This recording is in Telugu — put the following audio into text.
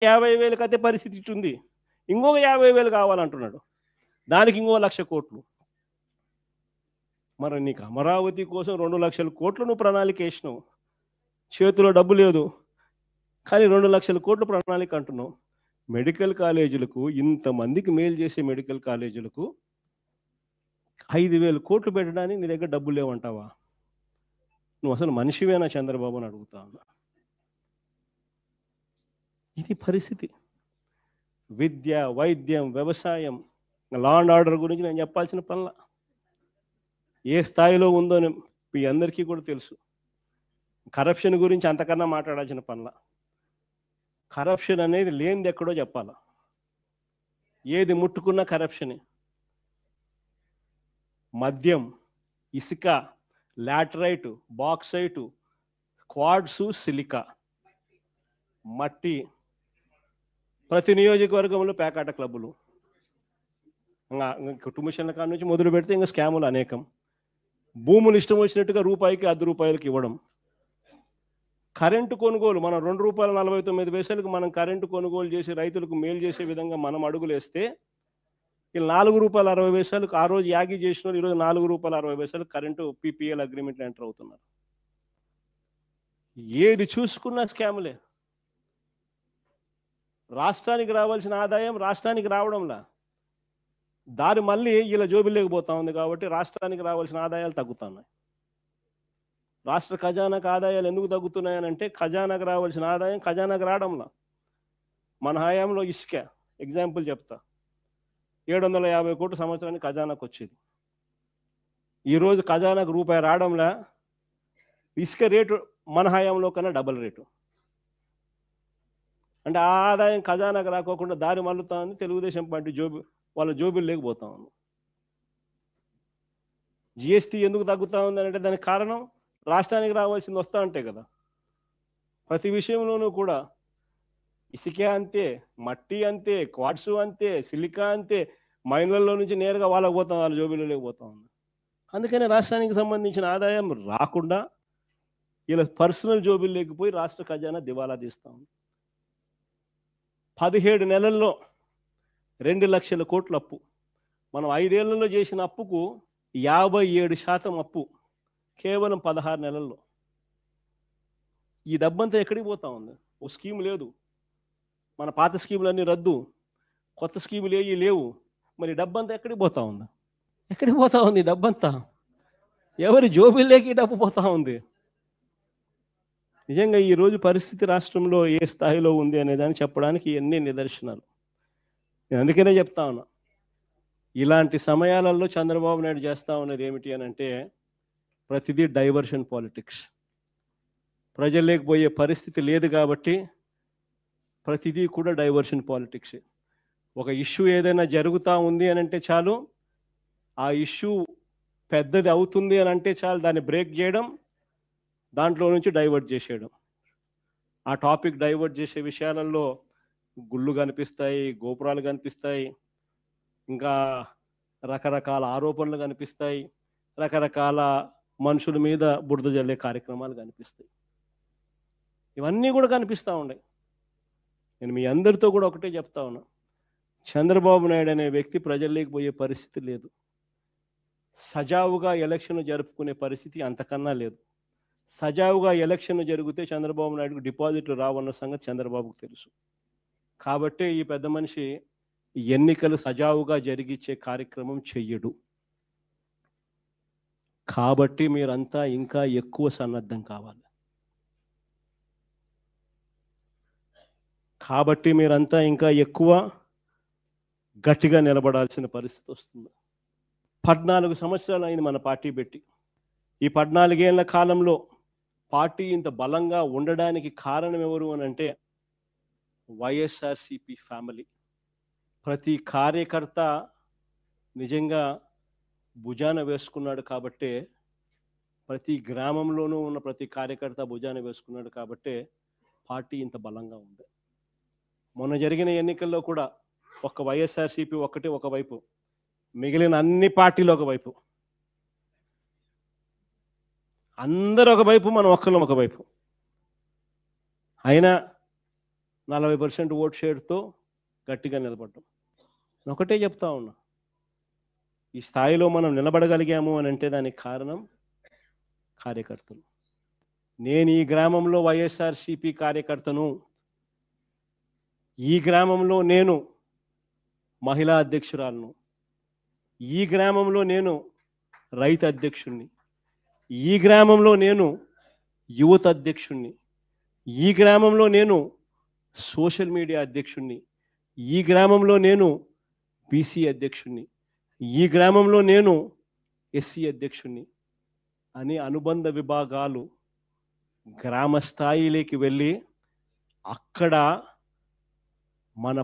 50,000 అదే పరిస్థితి ఇటుంది. ఇంకొక 50,000 కావాలంటున్నాడు. దానికి ఇంకో 1,00,000 కోట్లు. మరి నీకు అమరావతి కోసం 2,00,000 కోట్లు నువ్వు ప్రణాళిక వేసినావు. చేతిలో డబ్బు లేదు, కానీ 2,00,000 కోట్లు ప్రణాళిక అంటున్నావు. మెడికల్ కాలేజీలకు, ఇంతమందికి మేలు చేసే మెడికల్ కాలేజీలకు 5,000 కోట్లు పెట్టడానికి నీ దగ్గర డబ్బులు లేవంటావా? నువ్వు అసలు మనిషివేనా చంద్రబాబు అని అడుగుతా ఉన్నా. ఇది పరిస్థితి. విద్య, వైద్యం, వ్యవసాయం, లా అండ్ ఆర్డర్ గురించి నేను చెప్పాల్సిన పనుల ఏ స్థాయిలో ఉందో మీ అందరికీ కూడా తెలుసు. కరప్షన్ గురించి అంతకన్నా మాట్లాడాల్సిన పనుల. కరప్షన్ అనేది లేనిది ఎక్కడో చెప్పాల. ఏది ముట్టుకున్నా కరప్షనే. మద్యం, ఇసుక, లాటరైటు, బాక్సైటు, క్వాడ్సు, సిలికా, మట్టి, ప్రతి నియోజకవర్గంలో పేకాట క్లబ్బులు, కుటుంబిషన్ల కాడ నుంచి మొదలు పెడితే ఇంకా స్కాములు అనేకం. భూములు ఇష్టం వచ్చినట్టుగా రూపాయికి 10 రూపాయలకి ఇవ్వడం. కరెంటు కొనుగోలు మనం ₹2.49 మనం కరెంటు కొనుగోలు చేసి రైతులకు మేలు చేసే విధంగా మనం అడుగులేస్తే వీళ్ళు ₹4.60 ఆ రోజు యాగి చేసిన వాళ్ళు ఈరోజు ₹4.60 కరెంటు పీపీఎల్ అగ్రిమెంట్లు ఎంటర్ అవుతున్నారు. ఏది చూసుకున్నా స్కాములే. రాష్ట్రానికి రావాల్సిన ఆదాయం రాష్ట్రానికి రావడంలా, దారి మళ్ళీ ఇలా జోబిల్లోకి పోతా ఉంది. కాబట్టి రాష్ట్రానికి రావాల్సిన ఆదాయాలు తగ్గుతున్నాయి. రాష్ట్ర ఖజానాకు ఆదాయాలు ఎందుకు తగ్గుతున్నాయనంటే ఖజానాకు రావాల్సిన ఆదాయం ఖజానాకు రావడంలా. మన హయాంలో ఇసుక ఎగ్జాంపుల్ చెప్తా, 750 కోట్లు సంవత్సరానికి ఖజానాకు వచ్చేది. ఈరోజు ఖజానాకు రూపాయి రావడంలా. ఇసుక రేటు మన హయాంలో కన్నా డబల్ రేటు. అంటే ఆ ఆదాయం ఖజానాకు రాకోకుండా దారి మళ్ళుతా ఉంది. తెలుగుదేశం పార్టీ వాళ్ళ జోబులు లేకపోతా ఉంది. జిఎస్టీ ఎందుకు తగ్గుతా ఉంది అంటే దానికి కారణం రాష్ట్రానికి రావాల్సింది వస్తూ ఉంటాయి కదా. ప్రతి విషయంలోనూ కూడా ఇసుకే అంతే, మట్టి అంతే, క్వాడ్సు అంతే, సిలికా అంతే, మైన్లలో నుంచి నేరుగా వాళ్ళకి పోతాం, వాళ్ళ జోబీలో లేకపోతా ఉంది. అందుకనే రాష్ట్రానికి సంబంధించిన ఆదాయం రాకుండా ఇలా పర్సనల్ జోబీలు లేకపోయి రాష్ట్ర ఖజానా దివాలా తీస్తా ఉంది. 17 నెలల్లో 2 లక్షల కోట్ల అప్పు. మనం 5 ఏళ్లలో చేసిన అప్పుకు 57% అప్పు కేవలం 16 నెలల్లో. ఈ డబ్బంతా ఎక్కడికి పోతా ఉంది? ఓ స్కీమ్ లేదు, మన పాత స్కీములన్నీ రద్దు, కొత్త స్కీములు ఏవి లేవు. మరి డబ్బంతా ఎక్కడికి పోతా ఉంది? ఎక్కడికి పోతా ఉంది డబ్బంతా? ఎవరి జోబీల్లోకి డబ్బు పోతా ఉంది? నిజంగా ఈరోజు పరిస్థితి రాష్ట్రంలో ఏ స్థాయిలో ఉంది అనేదాన్ని చెప్పడానికి ఎన్ని నిదర్శనాలు. నేను అందుకనే చెప్తా ఉన్నా, ఇలాంటి సమయాలలో చంద్రబాబు నాయుడు చేస్తా ఉన్నది ఏమిటి అని అంటే ప్రతిదీ డైవర్షన్ పాలిటిక్స్. ప్రజల్లోకి పోయే పరిస్థితి లేదు కాబట్టి ప్రతిదీ కూడా డైవర్షన్ పాలిటిక్స్. ఒక ఇష్యూ ఏదైనా జరుగుతూ ఉంది అని అంటే చాలు, ఆ ఇష్యూ పెద్దది అవుతుంది అని అంటే చాలు దాన్ని బ్రేక్ చేయడం, దాంట్లో నుంచి డైవర్ట్ చేసేయడం. ఆ టాపిక్ డైవర్ట్ చేసే విషయాలలో గుళ్ళు కనిపిస్తాయి, గోపురాలు కనిపిస్తాయి, ఇంకా రకరకాల ఆరోపణలు కనిపిస్తాయి, రకరకాల మనుషుల మీద బురద జల్లే కార్యక్రమాలు కనిపిస్తాయి. ఇవన్నీ కూడా కనిపిస్తూ ఉన్నాయి. నేను మీ అందరితో కూడా ఒకటే చెప్తా ఉన్నా, చంద్రబాబు నాయుడు అనే వ్యక్తి ప్రజల్లోకి పోయే పరిస్థితి లేదు. సజావుగా ఎలక్షన్ జరుపుకునే పరిస్థితి అంతకన్నా లేదు. సజావుగా ఎలక్షన్ జరిగితే చంద్రబాబు నాయుడుకు డిపాజిట్లు రావన్న సంగతి చంద్రబాబుకు తెలుసు. కాబట్టే ఈ పెద్ద మనిషి ఎన్నికలు సజావుగా జరిగించే కార్యక్రమం చెయ్యడు. కాబట్టి మీరంతా ఇంకా ఎక్కువ సన్నద్ధం కావాలి. కాబట్టి మీరంతా ఇంకా ఎక్కువ గట్టిగా నిలబడాల్సిన పరిస్థితి వస్తుంది. 14 సంవత్సరాలు అయింది మన పార్టీ పెట్టి. ఈ 14 ఏళ్ల కాలంలో పార్టీ ఇంత బలంగా ఉండడానికి కారణం ఎవరు అని అంటే వైఎస్ఆర్సిపి ఫ్యామిలీ. ప్రతి కార్యకర్త నిజంగా భుజాన వేసుకున్నాడు కాబట్టే, ప్రతి గ్రామంలోనూ ఉన్న ప్రతి కార్యకర్త భుజాన వేసుకున్నాడు కాబట్టే పార్టీ ఇంత బలంగా ఉంది. మొన్న జరిగిన ఎన్నికల్లో కూడా ఒక్క వైఎస్ఆర్సిపి ఒక్కటే ఒకవైపు, మిగిలిన అన్ని పార్టీలు ఒకవైపు, అందరూ ఒకవైపు, మనం ఒక్కళ్ళం ఒకవైపు. అయినా 40% ఓట్ షేర్తో గట్టిగా నిలబడ్డాం. ఒకటే చెప్తా ఉన్నా, ఈ స్థాయిలో మనం నిలబడగలిగాము అని అంటే దానికి కారణం కార్యకర్తలు. నేను ఈ గ్రామంలో వైఎస్ఆర్సీపీ కార్యకర్తను, ఈ గ్రామంలో నేను మహిళా అధ్యక్షురాలను, ఈ గ్రామంలో నేను రైతు అధ్యక్షుణ్ణి, ఈ గ్రామంలో నేను యువత అధ్యక్షుణ్ణి, ఈ గ్రామంలో నేను సోషల్ మీడియా అధ్యక్షుణ్ణి, ఈ గ్రామంలో నేను బీసీ అధ్యక్షుణ్ణి, ఈ గ్రామంలో నేను ఎస్సీ అధ్యక్షుణ్ణి అని అనుబంధ విభాగాలు గ్రామ స్థాయిలోకి వెళ్ళి అక్కడ మన